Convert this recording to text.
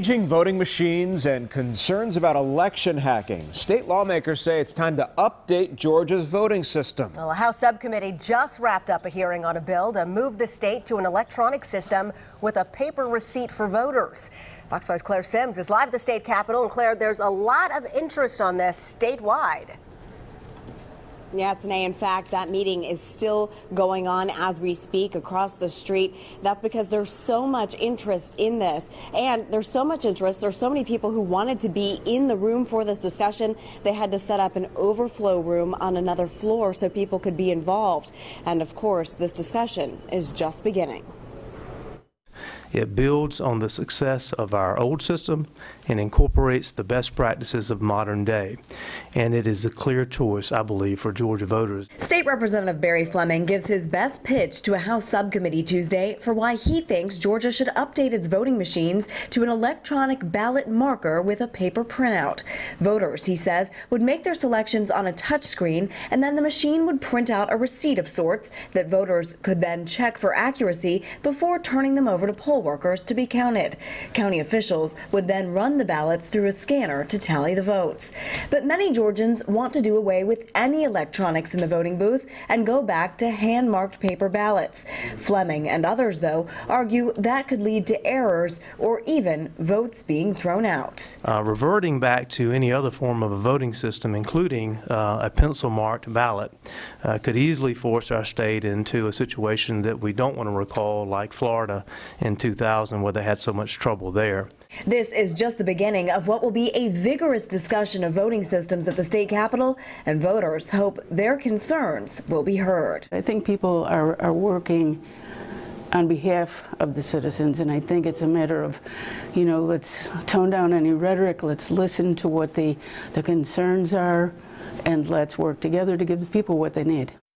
Changing voting machines and concerns about election hacking. State lawmakers say it's time to update Georgia's voting system. Well, a House subcommittee just wrapped up a hearing on a bill to move the state to an electronic system with a paper receipt for voters. Fox 5's Claire Sims is live at the state capitol. And Claire, there's a lot of interest on this statewide. Yeah, Tanae, in fact, that meeting is still going on as we speak across the street. That's because there's so much interest in this. And there's so much interest. There's so many people who wanted to be in the room for this discussion. They had to set up an overflow room on another floor so people could be involved. And of course, this discussion is just beginning. It builds on the success of our old system and incorporates the best practices of modern day. And it is a clear choice, I believe, for Georgia voters. State Representative Barry Fleming gives his best pitch to a House subcommittee Tuesday for why he thinks Georgia should update its voting machines to an electronic ballot marker with a paper printout. Voters, he says, would make their selections on a touchscreen, and then the machine would print out a receipt of sorts that voters could then check for accuracy before turning them over to poll workers to be counted. County officials would then run the ballots through a scanner to tally the votes. But many Georgians want to do away with any electronics in the voting booth and go back to hand-marked paper ballots. Fleming and others, though, argue that could lead to errors or even votes being thrown out. Reverting back to any other form of a voting system, including a pencil-marked ballot, could easily force our state into a situation that we don't want to recall, like Florida in 2000, where they had so much trouble there. This is just the beginning of what will be a vigorous discussion of voting systems at the state capitol, and voters hope their concerns will be heard. I think people are working on behalf of the citizens, and I think it's a matter of, let's tone down any rhetoric, let's listen to what the concerns are, and let's work together to give the people what they need.